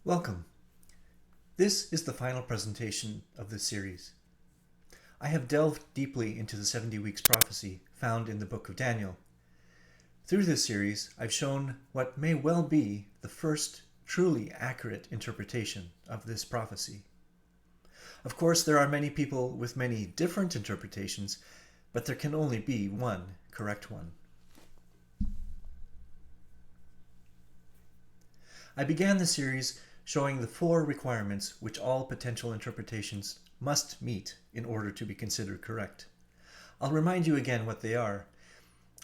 Welcome. This is the final presentation of this series. I have delved deeply into the 70 weeks prophecy found in the book of Daniel. Through this series, I've shown what may well be the first truly accurate interpretation of this prophecy. Of course, there are many people with many different interpretations, but there can only be one correct one. I began the series showing the 4 requirements which all potential interpretations must meet in order to be considered correct. I'll remind you again what they are.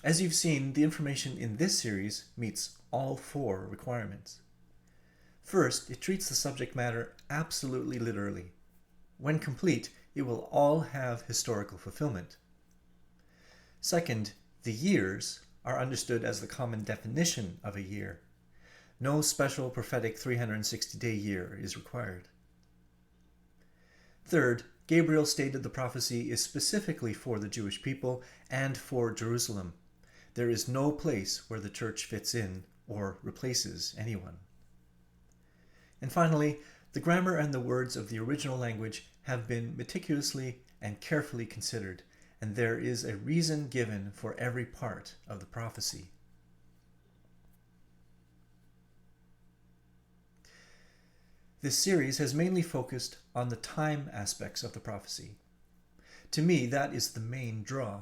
As you've seen, the information in this series meets all 4 requirements. First, it treats the subject matter absolutely literally. When complete, it will all have historical fulfillment. Second, the years are understood as the common definition of a year. No special prophetic 360-day year is required. Third, Gabriel stated the prophecy is specifically for the Jewish people and for Jerusalem. There is no place where the church fits in or replaces anyone. And finally, the grammar and the words of the original language have been meticulously and carefully considered, and there is a reason given for every part of the prophecy. This series has mainly focused on the time aspects of the prophecy. To me, that is the main draw.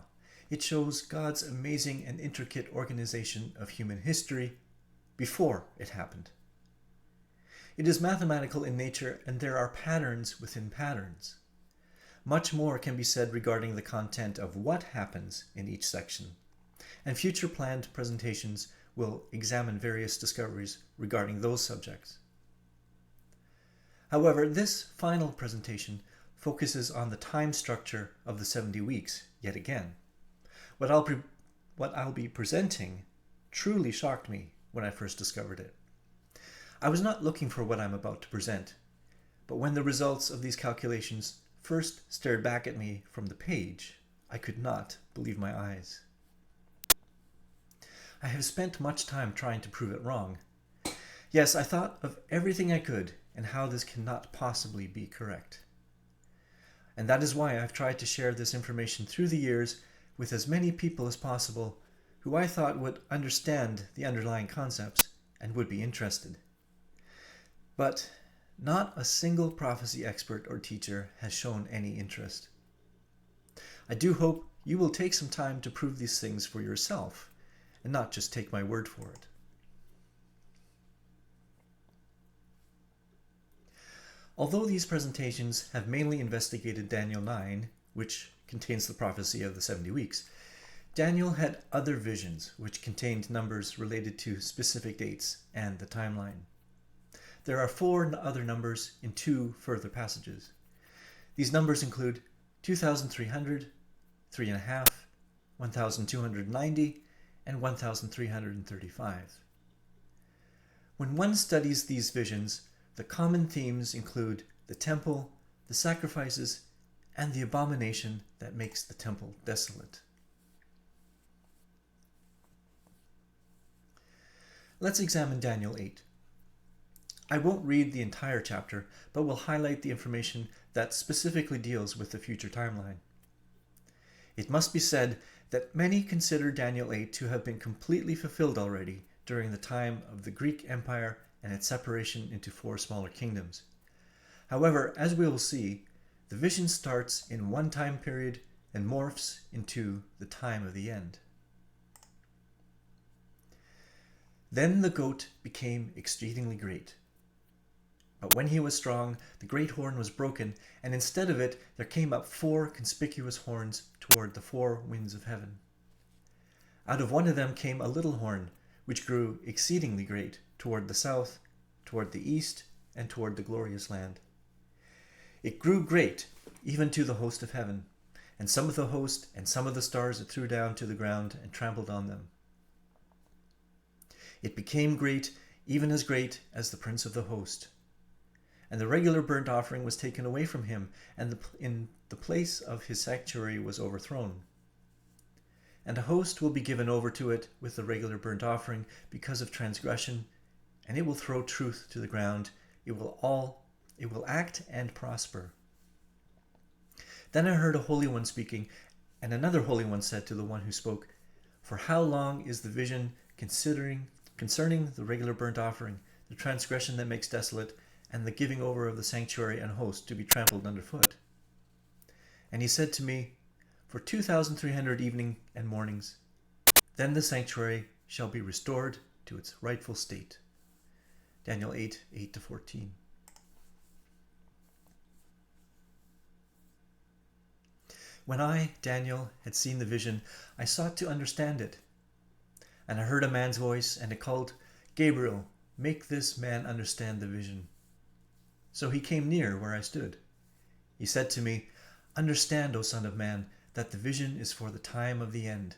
It shows God's amazing and intricate organization of human history before it happened. It is mathematical in nature, and there are patterns within patterns. Much more can be said regarding the content of what happens in each section, and future planned presentations will examine various discoveries regarding those subjects. However, this final presentation focuses on the time structure of the 70 weeks yet again. What I'll be presenting truly shocked me when I first discovered it. I was not looking for what I'm about to present, but when the results of these calculations first stared back at me from the page, I could not believe my eyes. I have spent much time trying to prove it wrong. Yes, I thought of everything I could and how this cannot possibly be correct. And that is why I've tried to share this information through the years with as many people as possible who I thought would understand the underlying concepts and would be interested. But not a single prophecy expert or teacher has shown any interest. I do hope you will take some time to prove these things for yourself and not just take my word for it. Although these presentations have mainly investigated Daniel 9, which contains the prophecy of the 70 weeks, Daniel had other visions which contained numbers related to specific dates and the timeline. There are 4 other numbers in 2 further passages. These numbers include 2,300, 3.5, 1,290, and 1,335. When one studies these visions, the common themes include the temple, the sacrifices, and the abomination that makes the temple desolate. Let's examine Daniel 8. I won't read the entire chapter, but will highlight the information that specifically deals with the future timeline. It must be said that many consider Daniel 8 to have been completely fulfilled already during the time of the Greek Empire and its separation into 4 smaller kingdoms. However, as we will see, the vision starts in one time period and morphs into the time of the end. Then the goat became exceedingly great. But when he was strong, the great horn was broken, and instead of it there came up 4 conspicuous horns toward the 4 winds of heaven. Out of one of them came a little horn, which grew exceedingly great, toward the south, toward the east, and toward the glorious land. It grew great, even to the host of heaven, and some of the host and some of the stars it threw down to the ground and trampled on them. It became great, even as great as the prince of the host. And the regular burnt offering was taken away from him, and in the place of his sanctuary was overthrown. And a host will be given over to it with the regular burnt offering because of transgression, and it will throw truth to the ground It will act and prosper. Then I heard a holy one speaking, and another holy one said to the one who spoke, "For how long is the vision concerning the regular burnt offering, the transgression that makes desolate, and the giving over of the sanctuary and host to be trampled underfoot?" And he said to me, "For 2,300 evening and mornings, then the sanctuary shall be restored to its rightful state." Daniel 8, 8-14. When I, Daniel, had seen the vision, I sought to understand it. And I heard a man's voice, and it called, "Gabriel, make this man understand the vision." So he came near where I stood. He said to me, "Understand, O son of man, that the vision is for the time of the end."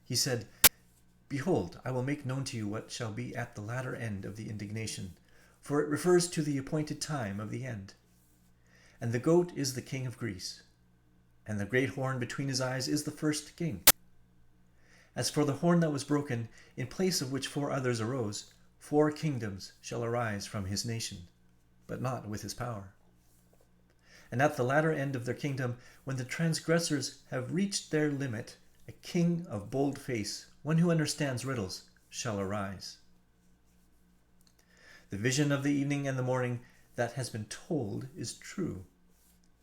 He said, "Behold, I will make known to you what shall be at the latter end of the indignation, for it refers to the appointed time of the end. And the goat is the king of Greece, and the great horn between his eyes is the first king. As for the horn that was broken, in place of which 4 others arose, 4 kingdoms shall arise from his nation, but not with his power. And at the latter end of their kingdom, when the transgressors have reached their limit, a king of bold face, one who understands riddles, shall arise. The vision of the evening and the morning that has been told is true.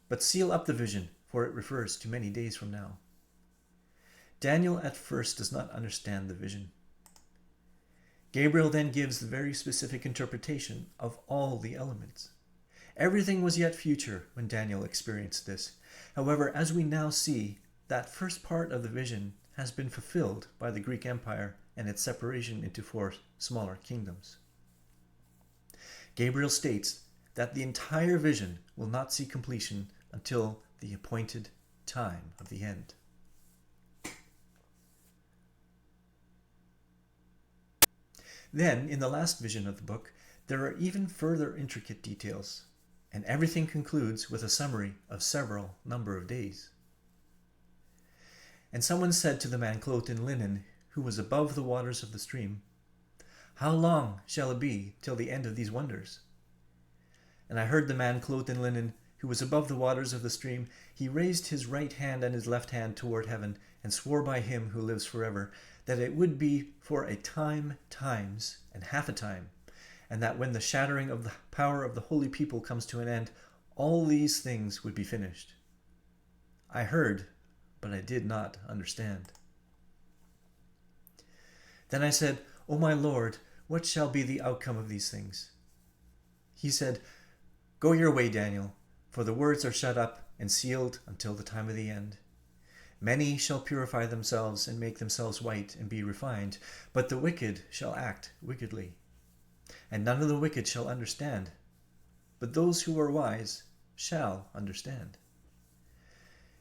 But seal up the vision, for it refers to many days from now." Daniel at first does not understand the vision. Gabriel then gives the very specific interpretation of all the elements. Everything was yet future when Daniel experienced this. However, as we now see, that first part of the vision has been fulfilled by the Greek Empire and its separation into 4 smaller kingdoms. Gabriel states that the entire vision will not see completion until the appointed time of the end. Then, in the last vision of the book, there are even further intricate details, and everything concludes with a summary of several number of days. And someone said to the man clothed in linen, who was above the waters of the stream, "How long shall it be till the end of these wonders?" And I heard the man clothed in linen, who was above the waters of the stream, he raised his right hand and his left hand toward heaven, and swore by him who lives forever, that it would be for a time, times, and half a time, and that when the shattering of the power of the holy people comes to an end, all these things would be finished. I heard, but I did not understand. Then I said, "O my Lord, what shall be the outcome of these things?" He said, "Go your way, Daniel, for the words are shut up and sealed until the time of the end. Many shall purify themselves and make themselves white and be refined, but the wicked shall act wickedly. And none of the wicked shall understand, but those who are wise shall understand.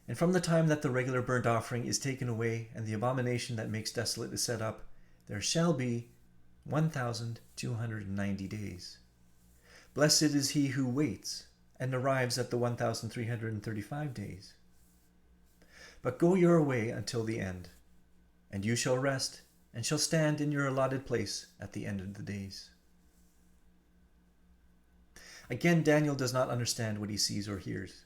And from the time that the regular burnt offering is taken away and the abomination that makes desolate is set up, there shall be 1,290 days. Blessed is he who waits and arrives at the 1,335 days. But go your way until the end, and you shall rest and shall stand in your allotted place at the end of the days." Again, Daniel does not understand what he sees or hears.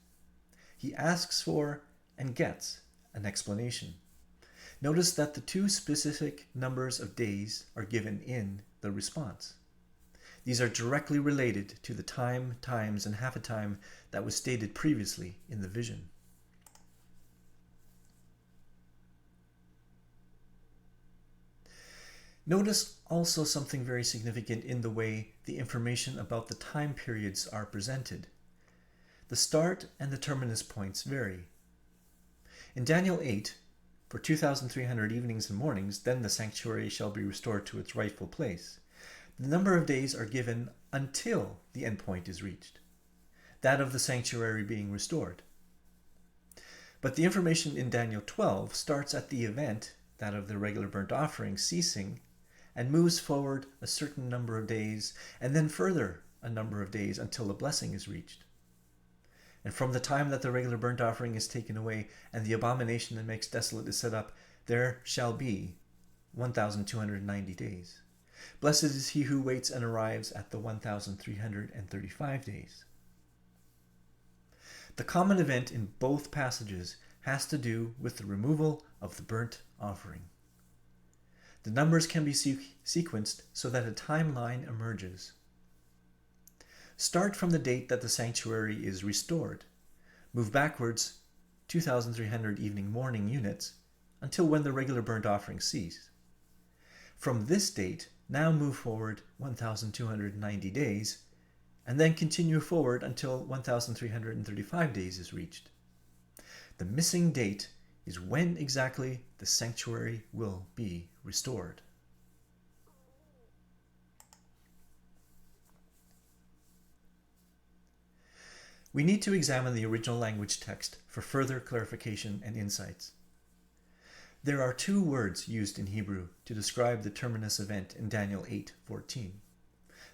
He asks for and gets an explanation. Notice that the 2 specific numbers of days are given in the response. These are directly related to the time, times, and half a time that was stated previously in the vision. Notice also something very significant in the way the information about the time periods are presented. The start and the terminus points vary. In Daniel 8, for 2,300 evenings and mornings, then the sanctuary shall be restored to its rightful place. The number of days are given until the endpoint is reached, that of the sanctuary being restored. But the information in Daniel 12 starts at the event, that of the regular burnt offering ceasing, and moves forward a certain number of days, and then further a number of days until a blessing is reached. And from the time that the regular burnt offering is taken away and the abomination that makes desolate is set up, there shall be 1,290 days. Blessed is he who waits and arrives at the 1,335 days. The common event in both passages has to do with the removal of the burnt offering. The numbers can be sequenced so that a timeline emerges. Start from the date that the sanctuary is restored. Move backwards 2,300 evening-morning units until when the regular burnt offerings cease. From this date, now move forward 1,290 days, and then continue forward until 1,335 days is reached. The missing date is when exactly the sanctuary will be restored. We need to examine the original language text for further clarification and insights. There are two words used in Hebrew to describe the Terminus event in Daniel 8:14.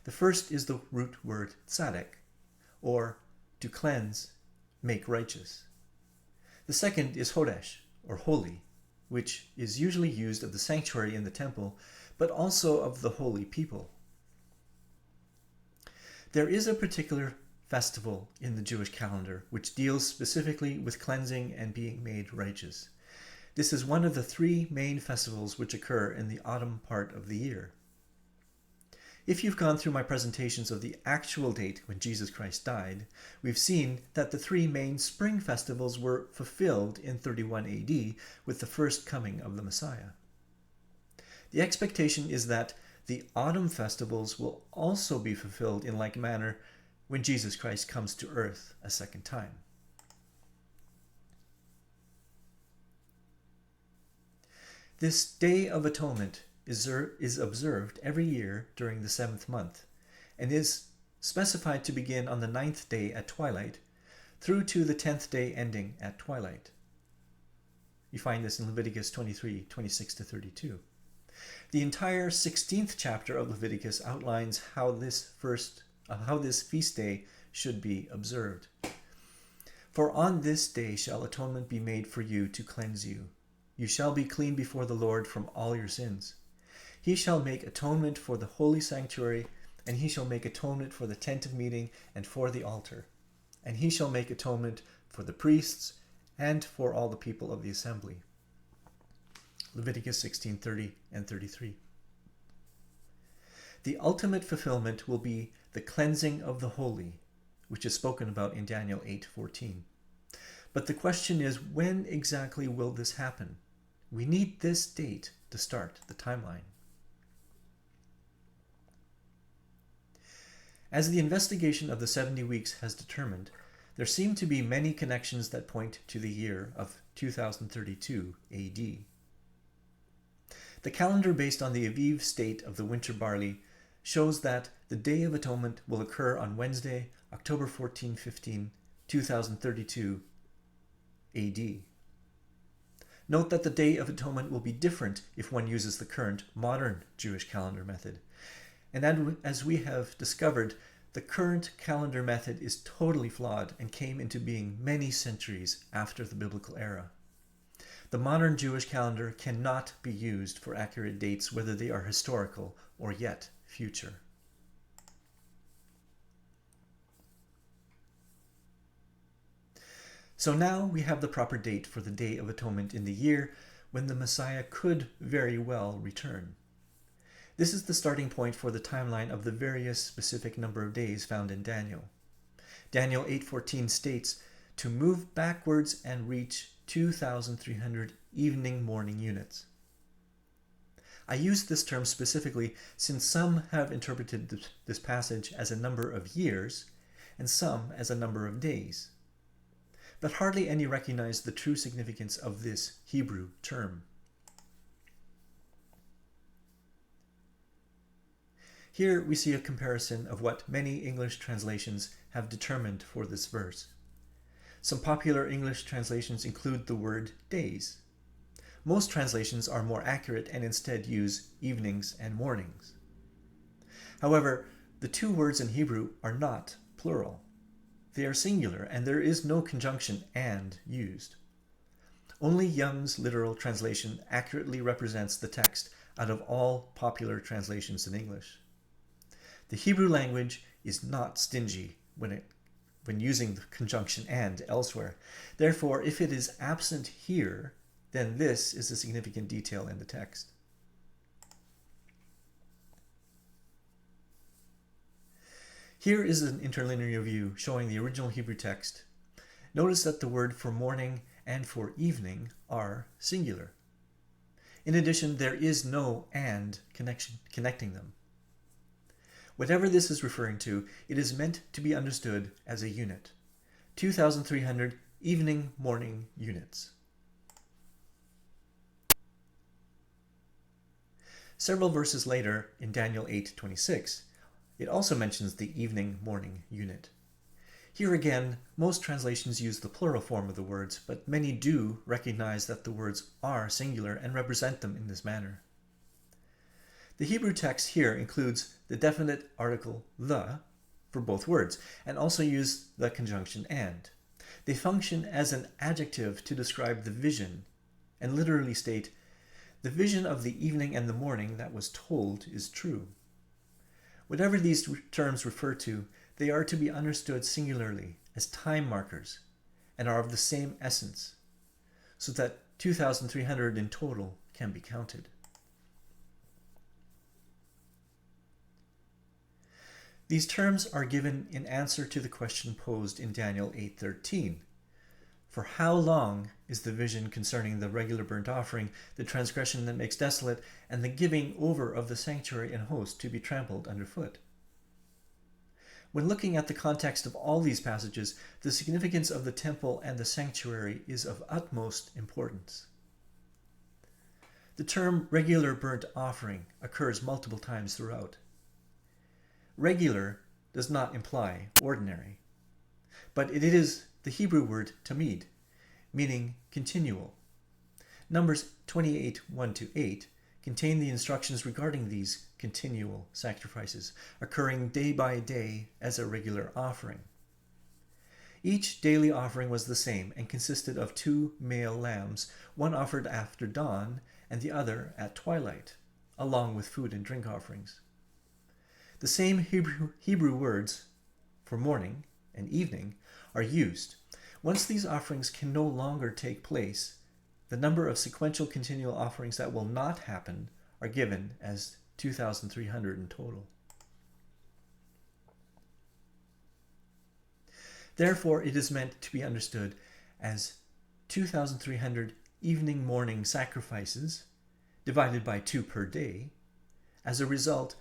The first is the root word Tzadaq, or to cleanse, make righteous. The second is Kodesh, or holy, which is usually used of the sanctuary in the temple, but also of the holy people. There is a particular festival in the Jewish calendar which deals specifically with cleansing and being made righteous. This is one of the three main festivals which occur in the autumn part of the year. If you've gone through my presentations of the actual date when Jesus Christ died, we've seen that the three main spring festivals were fulfilled in 31 AD with the first coming of the Messiah. The expectation is that the autumn festivals will also be fulfilled in like manner when Jesus Christ comes to earth a second time. This Day of Atonement is observed every year during the 7th month and is specified to begin on the 9th day at twilight through to the 10th day ending at twilight. You find this in Leviticus 23:26-32. The entire 16th chapter of Leviticus outlines how this feast day should be observed. For on this day shall atonement be made for you to cleanse you. You shall be clean before the Lord from all your sins. He shall make atonement for the holy sanctuary, and he shall make atonement for the tent of meeting and for the altar. And he shall make atonement for the priests and for all the people of the assembly. Leviticus 16:30 and 33. The ultimate fulfillment will be the cleansing of the holy, which is spoken about in Daniel 8:14. But the question is, when exactly will this happen? We need this date to start the timeline. As the investigation of the 70 weeks has determined, there seem to be many connections that point to the year of 2032 AD. The calendar based on the Abib state of the winter barley shows that the Day of Atonement will occur on Wednesday, October 14-15, 2032 AD. Note that the Day of Atonement will be different if one uses the current modern Jewish calendar method. And as we have discovered, the current calendar method is totally flawed and came into being many centuries after the biblical era. The modern Jewish calendar cannot be used for accurate dates, whether they are historical or yet future. So now we have the proper date for the Day of Atonement in the year when the Messiah could very well return. This is the starting point for the timeline of the various specific number of days found in Daniel. Daniel 8:14 states to move backwards and reach 2,300 evening-morning units. I use this term specifically since some have interpreted this passage as a number of years and some as a number of days. But hardly any recognize the true significance of this Hebrew term. Here we see a comparison of what many English translations have determined for this verse. Some popular English translations include the word days. Most translations are more accurate and instead use evenings and mornings. However, the two words in Hebrew are not plural. They are singular, and there is no conjunction "and" used. Only Young's literal translation accurately represents the text, out of all popular translations in English. The Hebrew language is not stingy when using the conjunction and elsewhere. Therefore, if it is absent here, then this is a significant detail in the text. Here is an interlinear view showing the original Hebrew text. Notice that the word for morning and for evening are singular. In addition, there is no "and" connection connecting them. Whatever this is referring to, it is meant to be understood as a unit. 2,300 evening-morning units. Several verses later, in Daniel 8:26, it also mentions the evening-morning unit. Here again, most translations use the plural form of the words, but many do recognize that the words are singular and represent them in this manner. The Hebrew text here includes the definite article "the" for both words, and also use the conjunction "and." They function as an adjective to describe the vision, and literally state, "The vision of the evening and the morning that was told is true." Whatever these terms refer to, they are to be understood singularly as time markers and are of the same essence, so that 2,300 in total can be counted. These terms are given in answer to the question posed in Daniel 8:13. For how long is the vision concerning the regular burnt offering, the transgression that makes desolate, and the giving over of the sanctuary and host to be trampled underfoot? When looking at the context of all these passages, the significance of the temple and the sanctuary is of utmost importance. The term regular burnt offering occurs multiple times throughout. Regular does not imply ordinary, but it is the Hebrew word Tamid, meaning continual. Numbers 28:1-8 contain the instructions regarding these continual sacrifices, occurring day by day as a regular offering. Each daily offering was the same and consisted of 2 male lambs, one offered after dawn and the other at twilight, along with food and drink offerings. The same Hebrew words for morning and evening are used. Once these offerings can no longer take place, the number of sequential continual offerings that will not happen are given as 2,300 in total. Therefore, it is meant to be understood as 2,300 evening-morning sacrifices divided by 2 per day. As a result,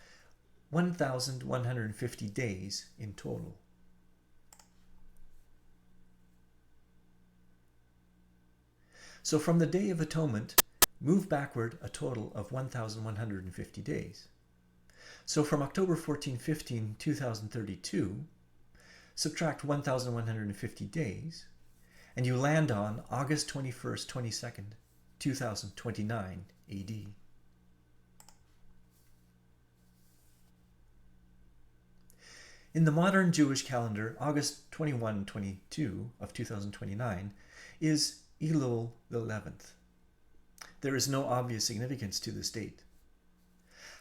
1,150 days in total. So from the Day of Atonement, move backward a total of 1,150 days. So from October 14-15, 2032, subtract 1,150 days, and you land on August 21st, 22nd, 2029 AD. In the modern Jewish calendar, August 21-22 of 2029 is Elul the 11th. There is no obvious significance to this date.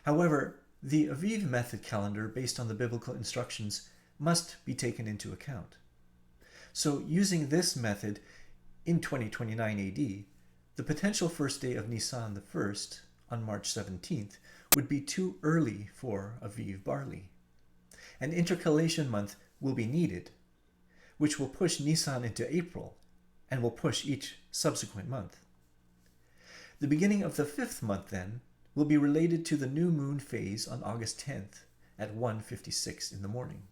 However, the Abib method calendar based on the biblical instructions must be taken into account. So using this method in 2029 AD, the potential first day of Nisan the 1st on March 17th would be too early for Abib Barley. An intercalation month will be needed, which will push Nisan into April and will push each subsequent month. The beginning of the 5th month, then, will be related to the new moon phase on August 10th at 1:56 in the morning.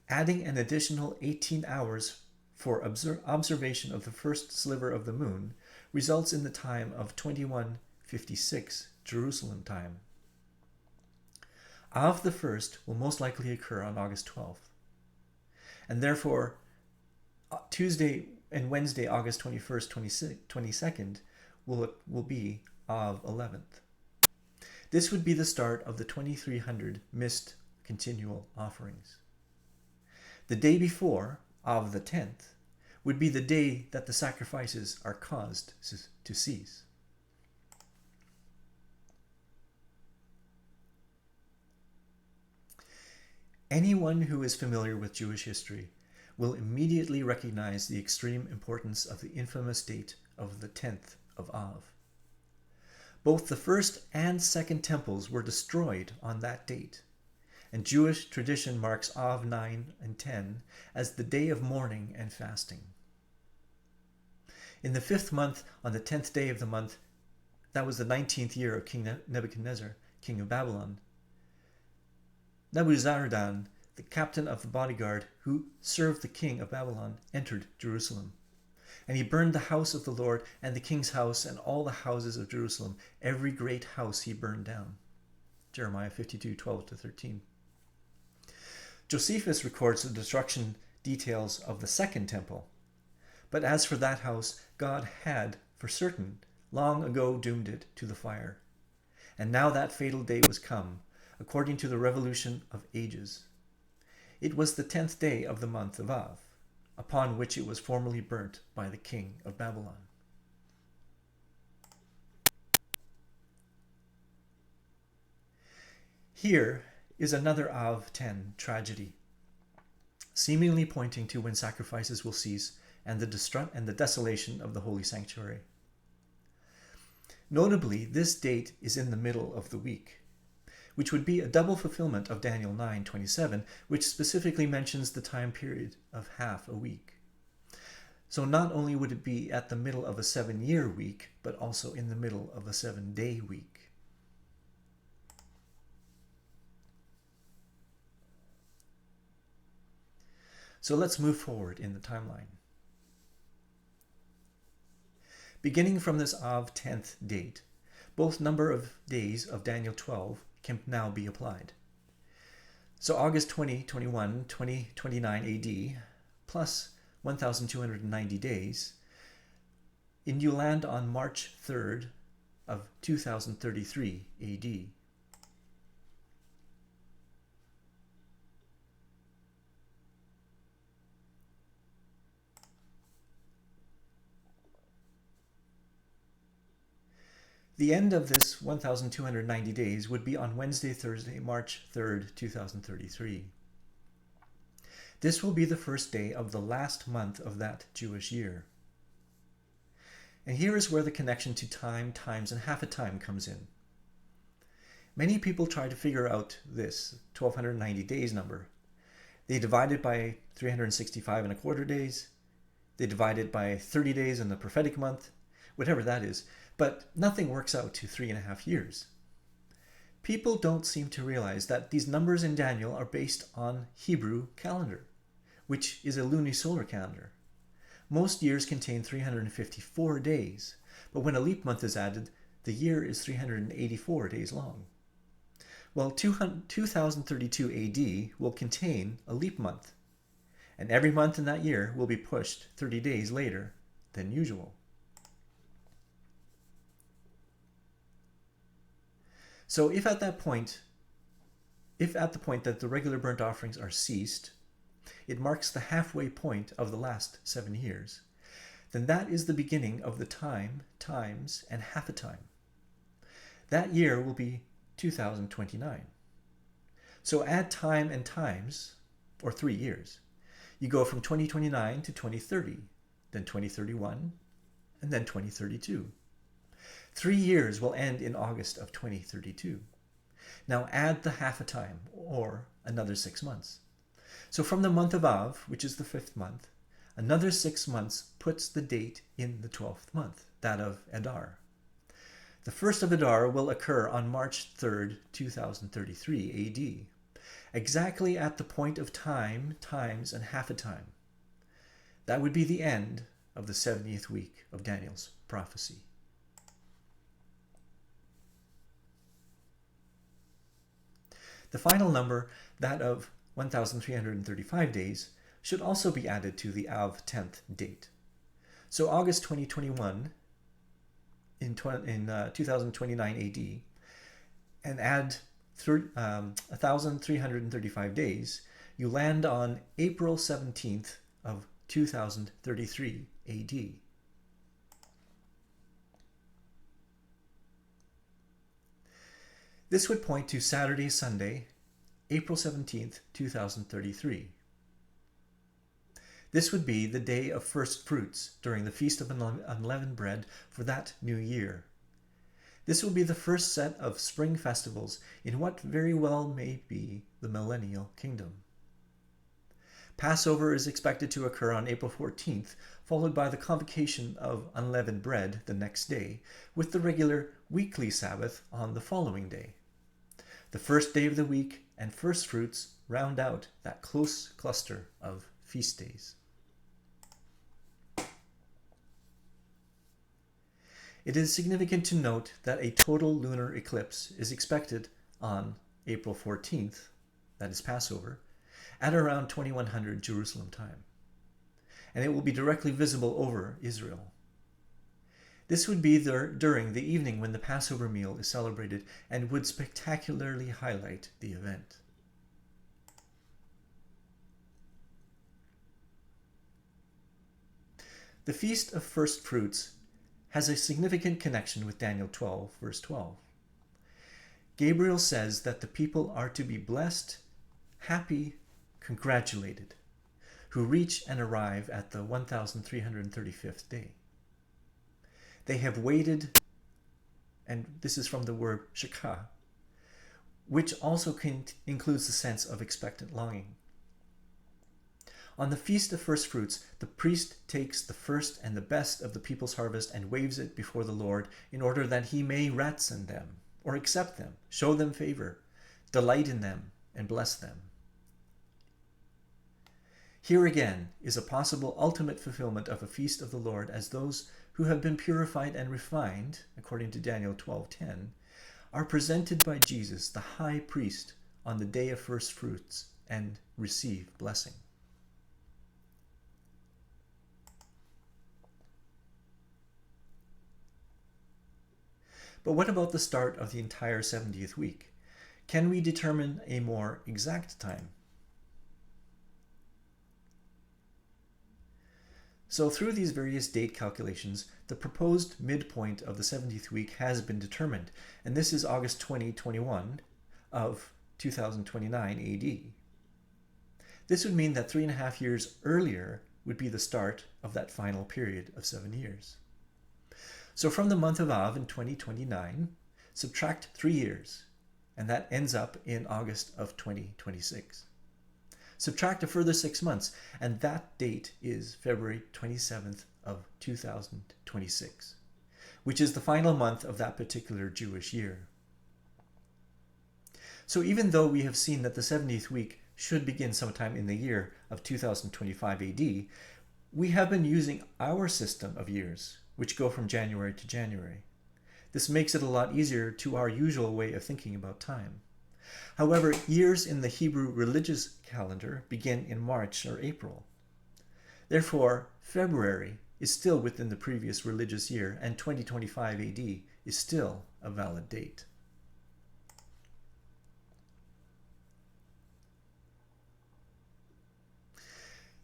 Adding an additional 18 hours for observation of the first sliver of the moon results in the time of 21:56 Jerusalem time. Av the 1st will most likely occur on August 12th, and therefore Tuesday and Wednesday, August 21st, 22nd, will be Av 11th. This would be the start of the 2,300 missed continual offerings. The day before, Av the 10th, would be the day that the sacrifices are caused to cease. Anyone who is familiar with Jewish history will immediately recognize the extreme importance of the infamous date of the 10th of Av. Both the first and second temples were destroyed on that date, and Jewish tradition marks Av 9 and 10 as the day of mourning and fasting. In the 5th month, on the 10th day of the month, that was the 19th year of King Nebuchadnezzar, king of Babylon, Nebuzaradan, the captain of the bodyguard who served the king of Babylon, entered Jerusalem. And he burned the house of the Lord and the king's house and all the houses of Jerusalem. Every great house he burned down. Jeremiah 52:12-13. Josephus records the destruction details of the second temple. But as for that house, God had, for certain, long ago doomed it to the fire. And now that fatal day was come, according to the revolution of ages. It was the 10th day of the month of Av, upon which it was formerly burnt by the king of Babylon. Here is another Av 10 tragedy, seemingly pointing to when sacrifices will cease and the desolation of the holy sanctuary. Notably, this date is in the middle of the week, which would be a double fulfillment of Daniel 9:27, which specifically mentions the time period of half a week. So not only would it be at the middle of a 7-year week, but also in the middle of a 7-day week. So let's move forward in the timeline. Beginning from this Av 10th date, both number of days of Daniel 12 can now be applied. So August 2021, 2029 AD, plus 1,290 days, and you land on March 3rd of 2033 AD. The end of this 1,290 days would be on Wednesday, Thursday, March 3rd, 2033. This will be the first day of the last month of that Jewish year. And here is where the connection to time, times, and half a time comes in. Many people try to figure out this 1,290 days number. They divide it by 365 and a quarter days. They divide it by 30 days in the prophetic month, whatever that is. But nothing works out to 3.5 years. People don't seem to realize that these numbers in Daniel are based on Hebrew calendar, which is a Luni-Solar calendar. Most years contain 354 days, but when a leap month is added, the year is 384 days long. Well, 2032 AD will contain a leap month, and every month in that year will be pushed 30 days later than usual. So if at the point that the regular burnt offerings are ceased, it marks the halfway point of the last 7 years, then that is the beginning of the time, times, and half a time. That year will be 2029. So add time and times, or 3 years. You go from 2029 to 2030, then 2031, and then 2032. 3 years will end in August of 2032. Now add the half a time, or another 6 months. So from the month of Av, which is the 5th month, another 6 months puts the date in the 12th month, that of Adar. The first of Adar will occur on March 3rd, 2033 AD, exactly at the point of time, times, and half a time. That would be the end of the 70th week of Daniel's prophecy. The final number, that of 1,335 days, should also be added to the Av 10th date. So August 2021 in 2029 AD, and add 1,335 days, you land on April 17th of 2033 AD. This would point to Saturday, Sunday April 17th, 2033. This would be the day of first fruits during the Feast of Unleavened Bread for that new year. This will be the first set of spring festivals in what very well may be the Millennial Kingdom. Passover is expected to occur on April 14th, followed by the convocation of unleavened bread the next day, with the regular weekly Sabbath on the following day. The first day of the week and first fruits round out that close cluster of feast days. It is significant to note that a total lunar eclipse is expected on April 14th, that is Passover, at around 2100 Jerusalem time, and it will be directly visible over Israel. This would be during the evening when the Passover meal is celebrated and would spectacularly highlight the event. The Feast of First Fruits has a significant connection with Daniel 12, verse 12. Gabriel says that the people are to be blessed, happy, congratulated, who reach and arrive at the 1335th day. They have waited, and this is from the word Chakah, which also includes the sense of expectant longing. On the Feast of First Fruits, the priest takes the first and the best of the people's harvest and waves it before the Lord in order that he may Ratzon them, or accept them, show them favor, delight in them, and bless them. Here again is a possible ultimate fulfillment of a feast of the Lord, as those who have been purified and refined, according to Daniel 12:10, are presented by Jesus, the high priest, on the day of first fruits and receive blessing. But what about the start of the entire 70th week? Can we determine a more exact time? So through these various date calculations, the proposed midpoint of the 70th week has been determined, and this is August 2021 of 2029 AD. This would mean that 3.5 years earlier would be the start of that final period of 7 years. So from the month of Av in 2029, subtract 3 years, and that ends up in August of 2026. Subtract a further 6 months, and that date is February 27th of 2026, which is the final month of that particular Jewish year. So even though we have seen that the 70th week should begin sometime in the year of 2025 AD, we have been using our system of years, which go from January to January. This makes it a lot easier to our usual way of thinking about time. However, years in the Hebrew religious calendar begin in March or April. Therefore, February is still within the previous religious year, and 2025 AD is still a valid date.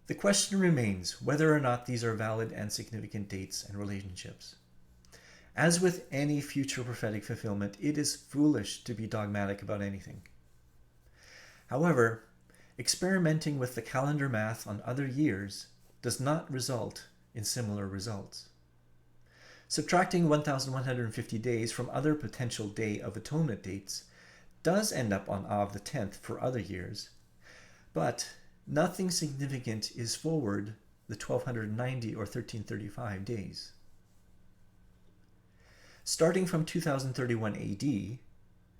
The question remains whether or not these are valid and significant dates and relationships. As with any future prophetic fulfillment, it is foolish to be dogmatic about anything. However, experimenting with the calendar math on other years does not result in similar results. Subtracting 1,150 days from other potential Day of Atonement dates does end up on Av the 10th for other years, but nothing significant is forward the 1,290 or 1335 days. Starting from 2031 AD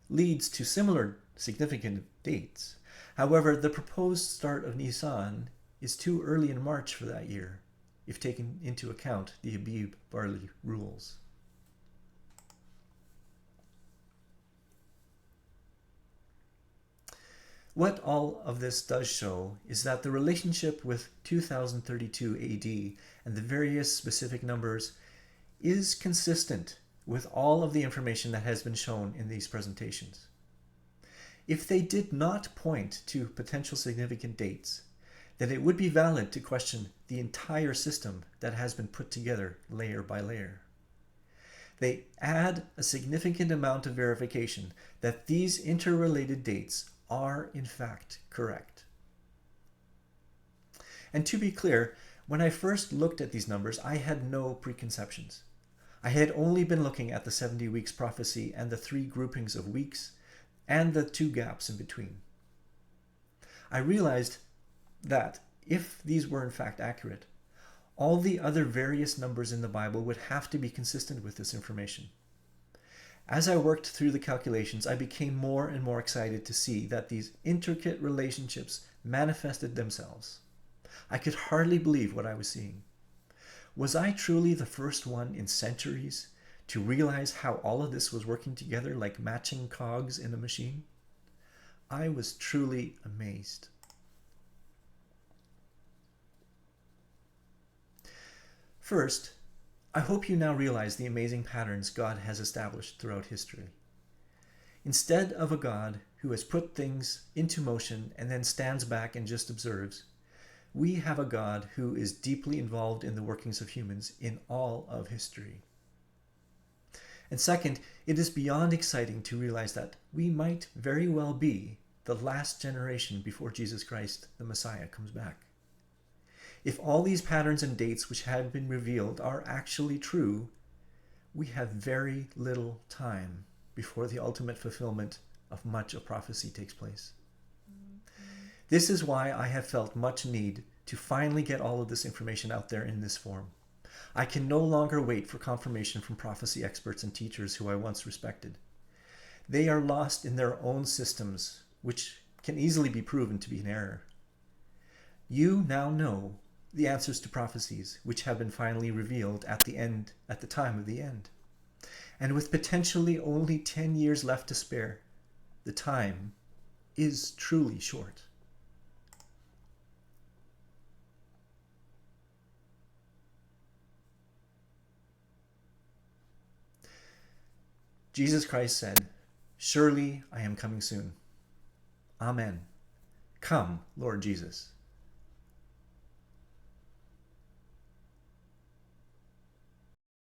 leads to similar significant dates. However, the proposed start of Nisan is too early in March for that year, if taken into account the Abib Barley rules. What all of this does show is that the relationship with 2032 AD and the various specific numbers is consistent with all of the information that has been shown in these presentations. If they did not point to potential significant dates, then it would be valid to question the entire system that has been put together layer by layer. They add a significant amount of verification that these interrelated dates are in fact correct. And to be clear, when I first looked at these numbers, I had no preconceptions. I had only been looking at the 70 weeks prophecy and the 3 groupings of weeks and the 2 gaps in between. I realized that if these were in fact accurate, all the other various numbers in the Bible would have to be consistent with this information. As I worked through the calculations, I became more and more excited to see that these intricate relationships manifested themselves. I could hardly believe what I was seeing. Was I truly the first one in centuries to realize how all of this was working together like matching cogs in a machine? I was truly amazed. First, I hope you now realize the amazing patterns God has established throughout history. Instead of a God who has put things into motion and then stands back and just observes, we have a God who is deeply involved in the workings of humans in all of history. And second, it is beyond exciting to realize that we might very well be the last generation before Jesus Christ, the Messiah, comes back. If all these patterns and dates which have been revealed are actually true, we have very little time before the ultimate fulfillment of much of prophecy takes place. This is why I have felt much need to finally get all of this information out there in this form. I can no longer wait for confirmation from prophecy experts and teachers who I once respected. They are lost in their own systems, which can easily be proven to be in error. You now know the answers to prophecies which have been finally revealed at the time of the end. And with potentially only 10 years left to spare, the time is truly short. Jesus Christ said, "Surely I am coming soon." Amen. Come, Lord Jesus.